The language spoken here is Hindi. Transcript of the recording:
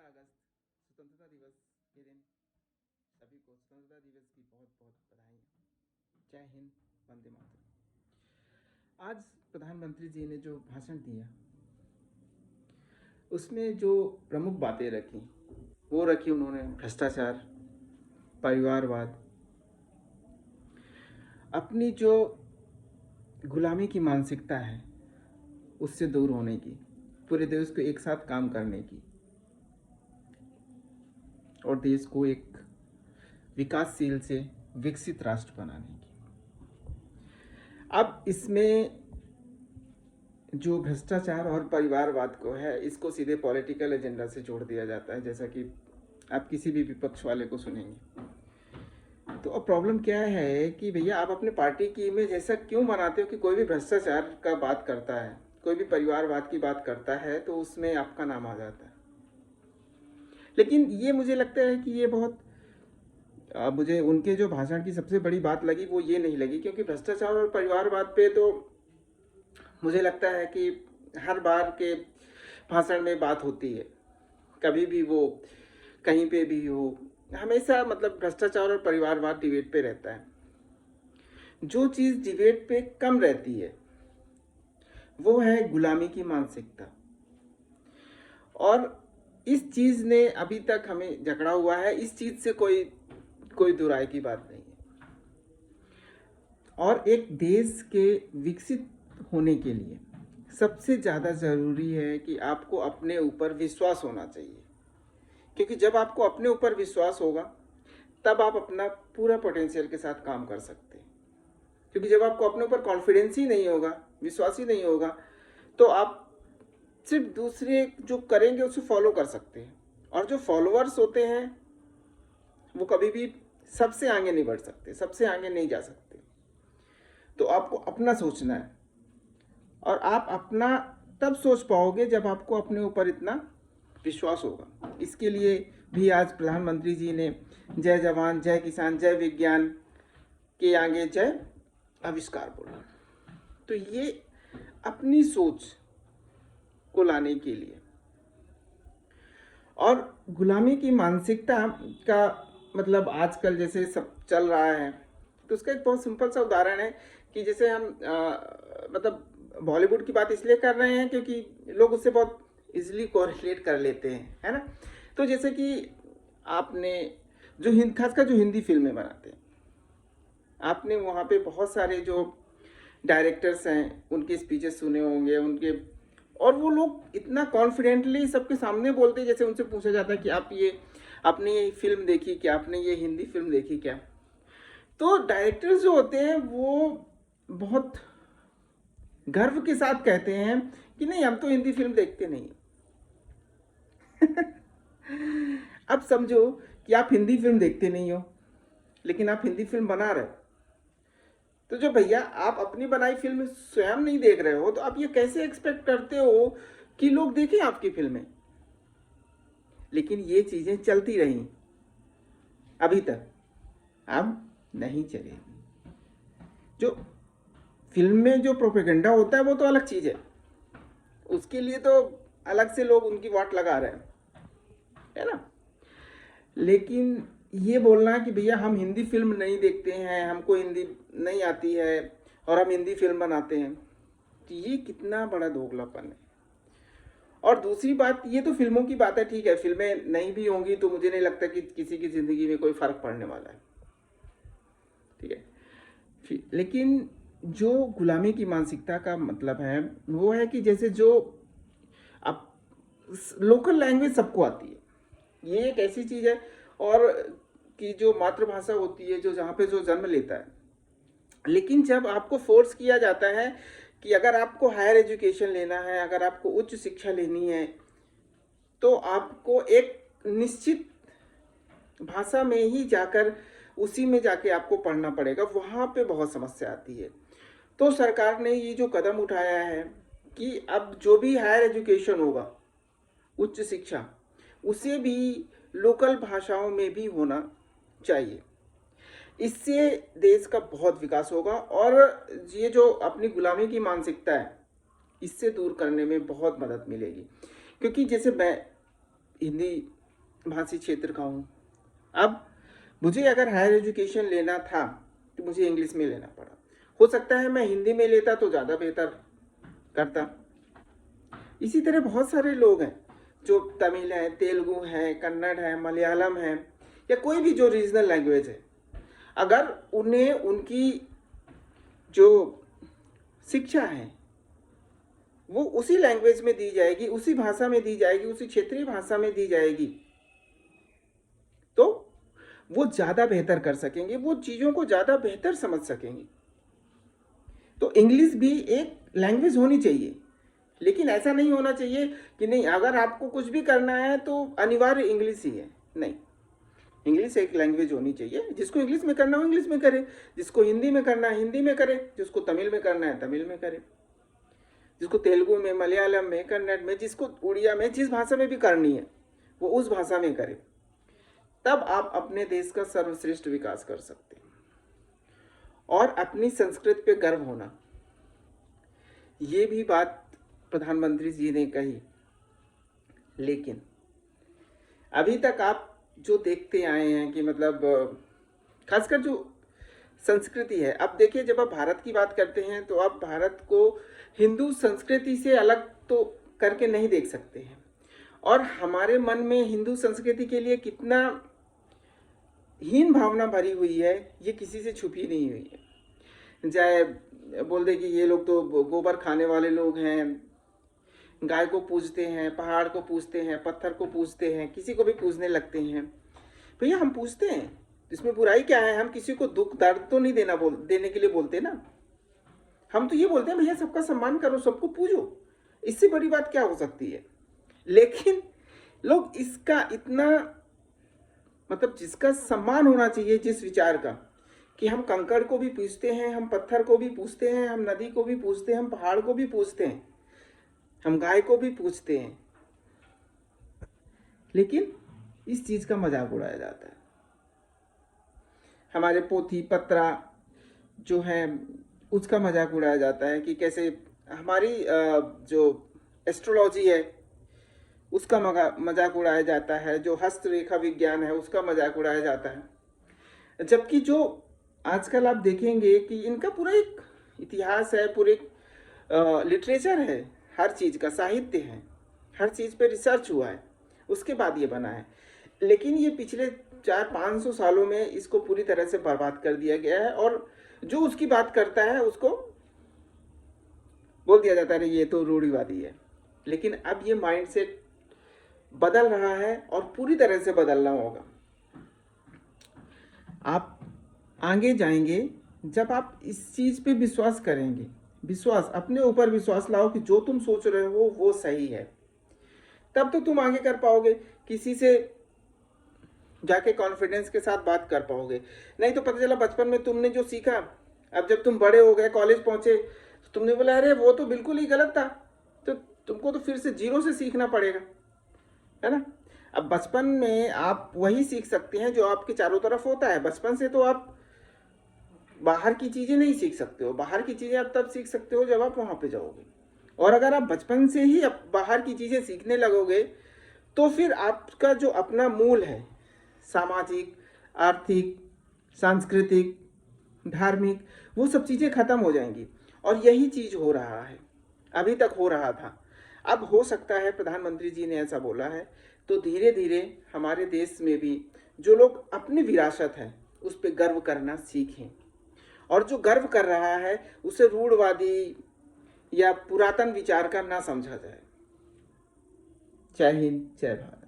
अगस्त स्वतंत्रता दिवस के दिन सभी को स्वतंत्रता दिवस की बहुत बहुत बधाई। जय हिंद, वंदे मातरम। आज प्रधानमंत्री जी ने जो भाषण दिया उसमें जो प्रमुख बातें रखी वो रखी उन्होंने भ्रष्टाचार, परिवारवाद, अपनी जो गुलामी की मानसिकता है उससे दूर होने की, पूरे देश को एक साथ काम करने की और देश को एक विकासशील से विकसित राष्ट्र बनाने की। अब इसमें जो भ्रष्टाचार और परिवारवाद को है इसको सीधे पॉलिटिकल एजेंडा से जोड़ दिया जाता है, जैसा कि आप किसी भी विपक्ष वाले को सुनेंगे। तो अब प्रॉब्लम क्या है कि भैया आप अपने पार्टी की इमेज ऐसा क्यों बनाते हो कि कोई भी भ्रष्टाचार का बात करता है, कोई भी परिवारवाद की बात करता है तो उसमें आपका नाम आ जाता है। लेकिन ये मुझे लगता है कि ये बहुत मुझे उनके जो भाषण की सबसे बड़ी बात लगी वो ये नहीं लगी, क्योंकि भ्रष्टाचार और परिवारवाद पे तो मुझे लगता है कि हर बार के भाषण में बात होती है, कभी भी वो कहीं पे भी हो, हमेशा मतलब भ्रष्टाचार और परिवारवाद डिबेट पे रहता है। जो चीज़ डिबेट पे कम रहती है वो है गुलामी की मानसिकता, और इस चीज़ ने अभी तक हमें जकड़ा हुआ है। इस चीज़ से कोई दुराई की बात नहीं है। और एक देश के विकसित होने के लिए सबसे ज़्यादा ज़रूरी है कि आपको अपने ऊपर विश्वास होना चाहिए, क्योंकि जब आपको अपने ऊपर विश्वास होगा तब आप अपना पूरा पोटेंशियल के साथ काम कर सकते हैं। क्योंकि जब आपको अपने ऊपर कॉन्फिडेंस ही नहीं होगा, विश्वास ही नहीं होगा, तो आप सिर्फ दूसरे जो करेंगे उसे फॉलो कर सकते हैं, और जो फॉलोअर्स होते हैं वो कभी भी सबसे आगे नहीं बढ़ सकते, सबसे आगे नहीं जा सकते। तो आपको अपना सोचना है, और आप अपना तब सोच पाओगे जब आपको अपने ऊपर इतना विश्वास होगा। इसके लिए भी आज प्रधानमंत्री जी ने जय जवान, जय किसान, जय विज्ञान के आगे जय आविष्कार बोला। तो ये अपनी सोच को लाने के लिए, और गुलामी की मानसिकता का मतलब आजकल जैसे सब चल रहा है, तो उसका एक बहुत सिंपल सा उदाहरण है कि जैसे हम मतलब बॉलीवुड की बात इसलिए कर रहे हैं क्योंकि लोग उससे बहुत इजीली कोरिलेट कर लेते हैं, है ना। तो जैसे कि आपने जो खासकर जो हिंदी फिल्में बनाते हैं, आपने वहाँ पे बहुत सारे जो डायरेक्टर्स हैं उनके स्पीचेस सुने होंगे उनके, और वो लोग इतना कॉन्फिडेंटली सबके सामने बोलते हैं जैसे उनसे पूछा जाता है कि आप ये आपने ये फिल्म देखी क्या, आपने ये हिंदी फिल्म देखी क्या। तो डायरेक्टर्स जो होते हैं वो बहुत गर्व के साथ कहते हैं कि नहीं, हम तो हिंदी फिल्म देखते नहीं। अब समझो कि आप हिंदी फिल्म देखते नहीं हो लेकिन आप हिंदी फिल्म बना रहे हो, तो जो भैया आप अपनी बनाई फिल्म स्वयं नहीं देख रहे हो तो आप ये कैसे एक्सपेक्ट करते हो कि लोग देखें आपकी फिल्में। लेकिन ये चीजें चलती रही अभी तक, अब नहीं चलेगी। जो फिल्म में जो प्रोपेगेंडा होता है वो तो अलग चीज है, उसके लिए तो अलग से लोग उनकी वाट लगा रहे हैं, है ना। लेकिन ये बोलना कि भैया हम हिंदी फिल्म नहीं देखते हैं, हमको हिंदी नहीं आती है और हम हिंदी फिल्म बनाते हैं, तो ये कितना बड़ा दोगलापन है। और दूसरी बात, ये तो फिल्मों की बात है, ठीक है, फिल्में नहीं भी होंगी तो मुझे नहीं लगता कि किसी की जिंदगी में कोई फर्क पड़ने वाला है, ठीक है। लेकिन जो गुलामी की मानसिकता का मतलब है वो है कि जैसे जो अब लोकल लैंग्वेज सबको आती है, ये एक ऐसी चीज है, और कि जो मातृभाषा होती है, जो जहाँ पे जो जन्म लेता है, लेकिन जब आपको फोर्स किया जाता है कि अगर आपको हायर एजुकेशन लेना है, अगर आपको उच्च शिक्षा लेनी है, तो आपको एक निश्चित भाषा में ही जाकर उसी में जाके आपको पढ़ना पड़ेगा, वहाँ पे बहुत समस्या आती है। तो सरकार ने ये जो कदम उठाया है कि अब जो भी हायर एजुकेशन होगा, उच्च शिक्षा, उसे भी लोकल भाषाओं में भी होना चाहिए। इससे देश का बहुत विकास होगा, और ये जो अपनी गुलामी की मानसिकता है इससे दूर करने में बहुत मदद मिलेगी। क्योंकि जैसे मैं हिंदी भाषी क्षेत्र का हूँ। अब मुझे अगर हायर एजुकेशन लेना था तो मुझे इंग्लिश में लेना पड़ा। हो सकता है मैं हिंदी में लेता तो ज़्यादा बेहतर करता। इसी तरह बहुत सारे लोग हैं जो तमिल है, तेलुगु है, कन्नड़ है, मलयालम है, या कोई भी जो रीजनल लैंग्वेज है, अगर उन्हें उनकी जो शिक्षा है वो उसी लैंग्वेज में दी जाएगी, उसी भाषा में दी जाएगी, उसी क्षेत्रीय भाषा में दी जाएगी, तो वो ज़्यादा बेहतर कर सकेंगे, वो चीज़ों को ज़्यादा बेहतर समझ सकेंगे। तो इंग्लिश भी एक लैंग्वेज होनी चाहिए, लेकिन ऐसा नहीं होना चाहिए कि नहीं अगर आपको कुछ भी करना है तो अनिवार्य इंग्लिश ही है। नहीं, इंग्लिश एक लैंग्वेज होनी चाहिए। जिसको इंग्लिश में करना हो इंग्लिश में करे, जिसको हिंदी में करना है हिंदी में करे, जिसको तमिल में करना है तमिल में करे, जिसको तेलुगु में, मलयालम में, कन्नड़ में, जिसको उड़िया में, जिस भाषा में भी करनी है वो उस भाषा में करे। तब आप अपने देश का सर्वश्रेष्ठ विकास कर सकते हैं। और अपनी संस्कृति पे गर्व होना, ये भी बात प्रधानमंत्री जी ने कही। लेकिन अभी तक आप जो देखते आए हैं कि मतलब खासकर जो संस्कृति है, अब देखिए जब आप भारत की बात करते हैं तो आप भारत को हिंदू संस्कृति से अलग तो करके नहीं देख सकते हैं। और हमारे मन में हिंदू संस्कृति के लिए कितना हीन भावना भरी हुई है ये किसी से छुपी नहीं हुई है। चाहे बोल दे कि ये लोग तो गोबर खाने वाले लोग हैं, गाय को पूजते हैं, पहाड़ को पूजते हैं, पत्थर को पूजते हैं, किसी को भी पूजने लगते हैं। भैया हम पूजते हैं, इसमें बुराई क्या है? हम किसी को दुख दर्द तो नहीं देने के लिए बोलते ना। हम तो ये बोलते हैं भैया सबका सम्मान करो, सबको पूजो, इससे बड़ी बात क्या हो सकती है। लेकिन लोग इसका इतना मतलब जिसका सम्मान होना चाहिए, जिस विचार का कि हम कंकड़ को भी पूजते हैं, हम पत्थर को भी पूजते हैं, हम नदी को भी पूजते हैं, हम पहाड़ को भी पूजते हैं, हम गाय को भी पूजते हैं, लेकिन इस चीज का मजाक उड़ाया जाता है। हमारे पोथी पत्रा जो है उसका मजाक उड़ाया जाता है कि कैसे हमारी जो एस्ट्रोलॉजी है उसका मजाक उड़ाया जाता है, जो हस्तरेखा विज्ञान है उसका मजाक उड़ाया जाता है। जबकि जो आजकल आप देखेंगे कि इनका पूरा एक इतिहास है, पूरे लिटरेचर है, हर चीज़ का साहित्य है, हर चीज़ पे रिसर्च हुआ है, उसके बाद ये बना है। लेकिन ये पिछले 400-500 सालों में इसको पूरी तरह से बर्बाद कर दिया गया है। और जो उसकी बात करता है उसको बोल दिया जाता है ये तो रूढ़िवादी है। लेकिन अब ये माइंडसेट बदल रहा है और पूरी तरह से बदलना होगा। आप आगे जाएंगे जब आप इस चीज पे विश्वास करेंगे, विश्वास अपने ऊपर विश्वास लाओ कि जो तुम सोच रहे हो वो सही है, तब तो तुम आगे कर पाओगे, किसी से जाके कॉन्फिडेंस के साथ बात कर पाओगे। नहीं तो पता चला बचपन में तुमने जो सीखा, अब जब तुम बड़े हो गए, कॉलेज पहुंचे, तो तुमने बोला अरे वो तो बिल्कुल ही गलत था, तो तुमको तो फिर से जीरो से सीखना पड़ेगा, है ना। अब बचपन में आप वही सीख सकते हैं जो आपके चारों तरफ होता है। बचपन से तो आप बाहर की चीजें नहीं सीख सकते हो, बाहर की चीजें आप तब सीख सकते हो जब आप वहां पे जाओगे। और अगर आप बचपन से ही बाहर की चीजें सीखने लगोगे तो फिर आपका जो अपना मूल है, सामाजिक, आर्थिक, सांस्कृतिक, धार्मिक, वो सब चीजें खत्म हो जाएंगी। और यही चीज हो रहा है, अभी तक हो रहा था। अब हो सकता है प्रधानमंत्री जी ने ऐसा बोला है तो धीरे धीरे हमारे देश में भी जो लोग अपनी विरासत है उस पर गर्व करना सीखें। और जो गर्व कर रहा है उसे रूढ़वादी या पुरातन विचार का ना समझा जाए। जय हिंद, जय भारत।